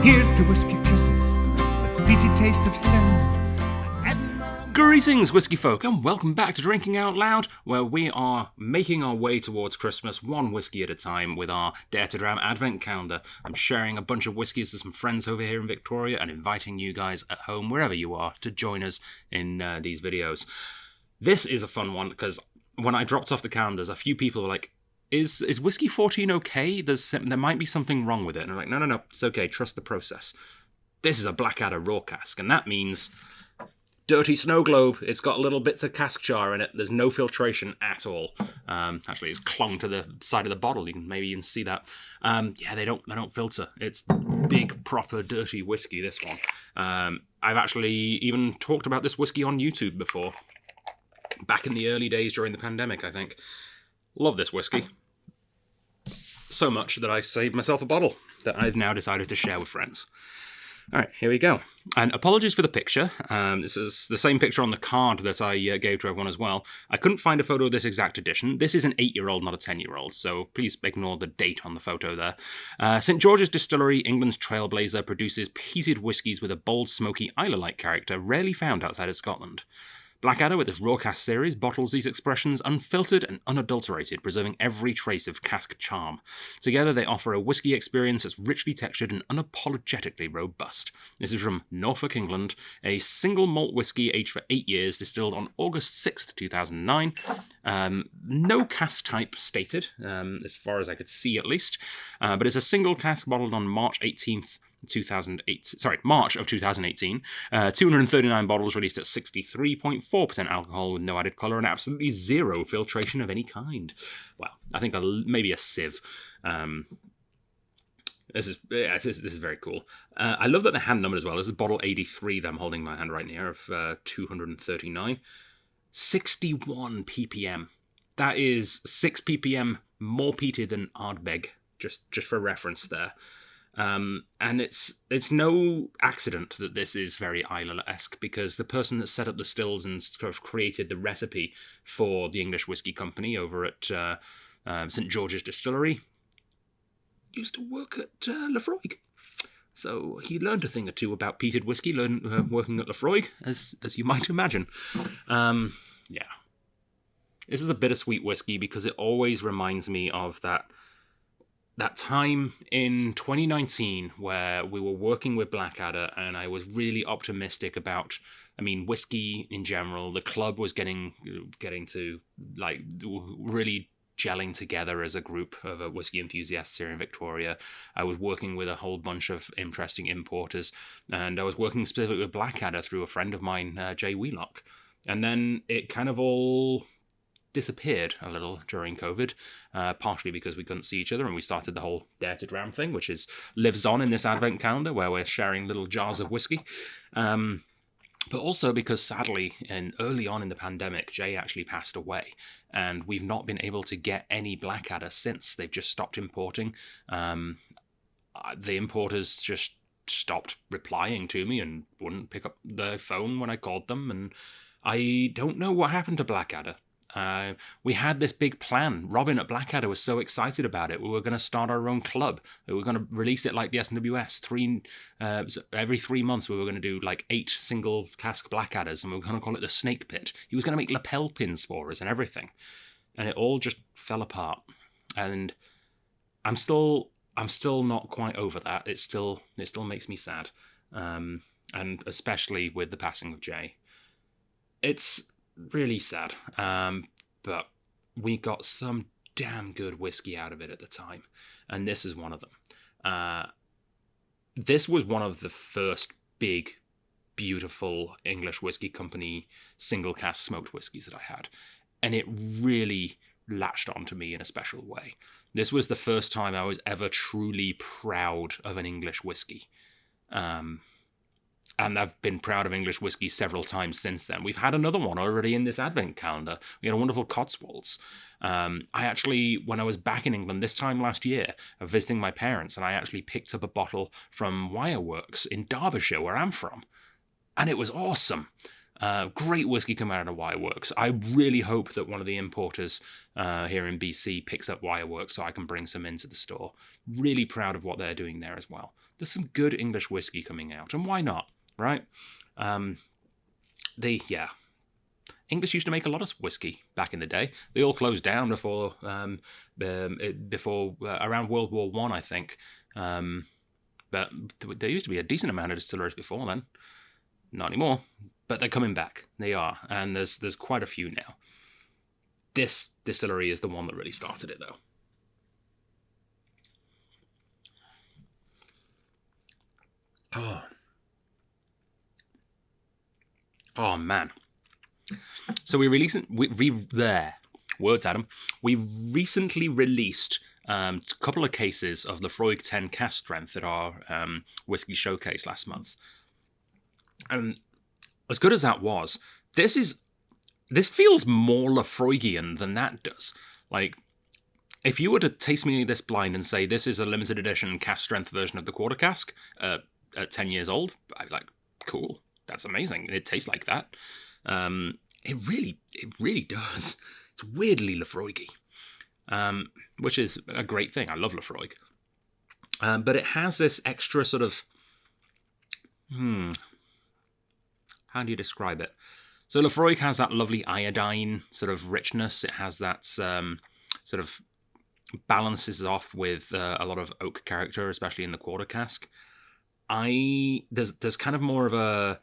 Here's to whiskey kisses, the peaty taste of sin. Greetings, whiskey folk, and welcome back to Drinking Out Loud, where we are making our way towards Christmas one whiskey at a time with our Dare to Dram advent calendar. I'm sharing a bunch of whiskies with some friends over here in Victoria and inviting you guys at home, wherever you are, to join us in these videos. This is a fun one because when I dropped off the calendars, a few people were like, Is whiskey 14 okay? There might be something wrong with it. And I'm like, no, it's okay, trust the process. This is a Blackadder raw cask, and that means dirty snow globe. It's got little bits of cask char in it. There's no filtration at all. Actually, it's clung to the side of the bottle. You can maybe even see that. They don't filter. It's big, proper, dirty whiskey, this one. I've actually even talked about this whiskey on YouTube before. Back in the early days during the pandemic, I think. Love this whiskey. So much that I saved myself a bottle that I've now decided to share with friends. All right, here we go. And apologies for the picture. This is the same picture on the card that I gave to everyone as well. I couldn't find a photo of this exact edition. This is an 8-year-old, not a 10-year-old, so please ignore the date on the photo there. St. George's Distillery, England's trailblazer, produces peated whiskies with a bold, smoky, Islay-like character rarely found outside of Scotland. Blackadder, with its raw cask series, bottles these expressions unfiltered and unadulterated, preserving every trace of cask charm. Together, they offer a whiskey experience that's richly textured and unapologetically robust. This is from Norfolk, England, a single malt whiskey aged for 8 years, distilled on August 6th, 2009. No cask type stated, as far as I could see at least, but it's a single cask bottled on March 18th, March of 2018. 239 bottles released at 63.4% alcohol with no added colour and absolutely zero filtration of any kind. Well, I think maybe a sieve. This is very cool. I love that they're hand numbered as well. This is bottle 83 that I'm holding in my hand right now of 239. 61 ppm. That is 6 ppm more peated than Ardbeg, just for reference there. And it's no accident that this is very Islay-esque, because the person that set up the stills and sort of created the recipe for the English Whisky Company over at St. George's Distillery used to work at Lefroy. So he learned a thing or two about peated whiskey working at Lefroy, as you might imagine. Yeah. This is a bittersweet whiskey because it always reminds me of that time in 2019 where we were working with Blackadder and I was really optimistic about, whiskey in general. The club was getting to, like, really gelling together as a group of whiskey enthusiasts here in Victoria. I was working with a whole bunch of interesting importers, and I was working specifically with Blackadder through a friend of mine, Jay Wheelock. And then it kind of all disappeared a little during COVID, partially because we couldn't see each other, and we started the whole Dare to Dram thing, which lives on in this advent calendar where we're sharing little jars of whiskey. But also because, sadly, early on in the pandemic, Jay actually passed away, and we've not been able to get any Blackadder since. They've just stopped importing. The importers just stopped replying to me and wouldn't pick up the phone when I called them, and I don't know what happened to Blackadder. We had this big plan. Robin at Blackadder was so excited about it. We were going to start our own club. We were going to release it like the SNWS. Every 3 months we were going to do like 8 single cask Blackadders, and we were going to call it the Snake Pit. He was going to make lapel pins for us and everything. And it all just fell apart. And I'm still not quite over that. It still makes me sad. And especially with the passing of Jay. It's really sad, but we got some damn good whiskey out of it at the time, and this is one of them. This was one of the first big, beautiful English Whisky Company single cask smoked whiskies that I had, and it really latched onto me in a special way. This was the first time I was ever truly proud of an English whiskey. And I've been proud of English whiskey several times since then. We've had another one already in this advent calendar. We had a wonderful Cotswolds. I actually, when I was back in England this time last year, visiting my parents, and I actually picked up a bottle from Wireworks in Derbyshire, where I'm from. And it was awesome. Great whiskey coming out of Wireworks. I really hope that one of the importers here in BC picks up Wireworks so I can bring some into the store. Really proud of what they're doing there as well. there's some good English whiskey coming out, and why not, right? English used to make a lot of whiskey back in the day. They all closed down before around World War One, I think. But there used to be a decent amount of distilleries before then. Not anymore, but they're coming back. They are, and there's quite a few now. This distillery is the one that really started it, though. Oh man. So we recently released a couple of cases of Lafroig 10 cask strength at our whiskey showcase last month. And as good as that was, this feels more Lafroigian than that does. Like, if you were to taste me this blind and say this is a limited edition cask strength version of the quarter cask at 10 years old, I'd be like, cool, that's amazing. It tastes like that. It really does. It's weirdly Lafroigy, which is a great thing. I love Lafroig. But it has this extra sort of, how do you describe it? So Lafroig has that lovely iodine sort of richness. It has that sort of balances off with a lot of oak character, especially in the quarter cask. There's kind of more of a,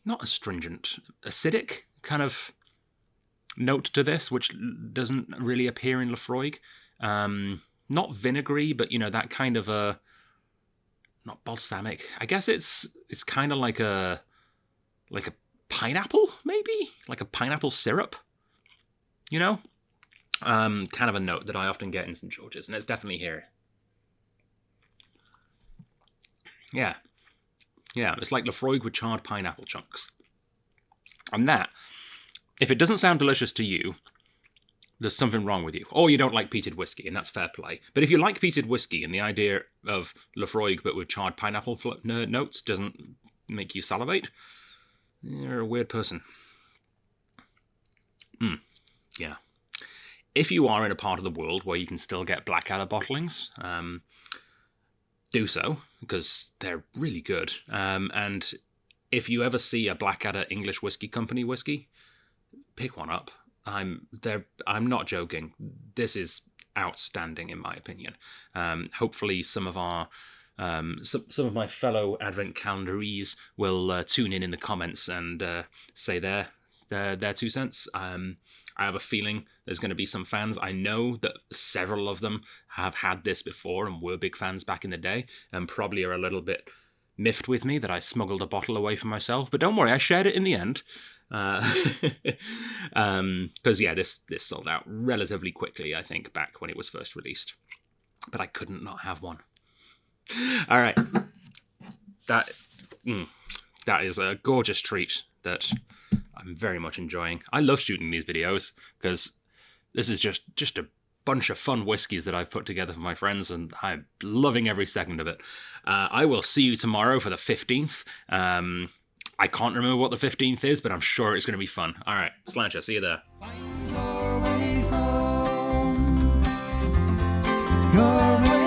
not astringent, acidic kind of note to this, which doesn't really appear in Lafroig. Not vinegary, but that kind of a, not balsamic. I guess it's kind of like a pineapple, maybe? Like a pineapple syrup, kind of a note that I often get in St. George's, and it's definitely here. Yeah, it's like Lafroig with charred pineapple chunks. And that, if it doesn't sound delicious to you, there's something wrong with you. Or you don't like peated whiskey, and that's fair play. But if you like peated whiskey and the idea of Lafroig but with charred pineapple notes doesn't make you salivate, you're a weird person. Yeah. If you are in a part of the world where you can still get Blackadder bottlings, do so, because they're really good. And if you ever see a Blackadder English Whiskey Company whiskey, pick one up. I'm not joking. This is outstanding in my opinion. Hopefully some of our some of my fellow Advent calendaries will tune in the comments and say their 2 cents. I have a feeling there's going to be some fans. I know that several of them have had this before and were big fans back in the day, and probably are a little bit miffed with me that I smuggled a bottle away for myself. But don't worry, I shared it in the end. Because this sold out relatively quickly, I think, back when it was first released. But I couldn't not have one. All right. That is a gorgeous treat that I'm very much enjoying. I love shooting these videos because this is just a bunch of fun whiskies that I've put together for my friends, and I'm loving every second of it. I will see you tomorrow for the 15th. I can't remember what the 15th is, but I'm sure it's going to be fun. All right, Slancher, see you there. Find your way home. Your way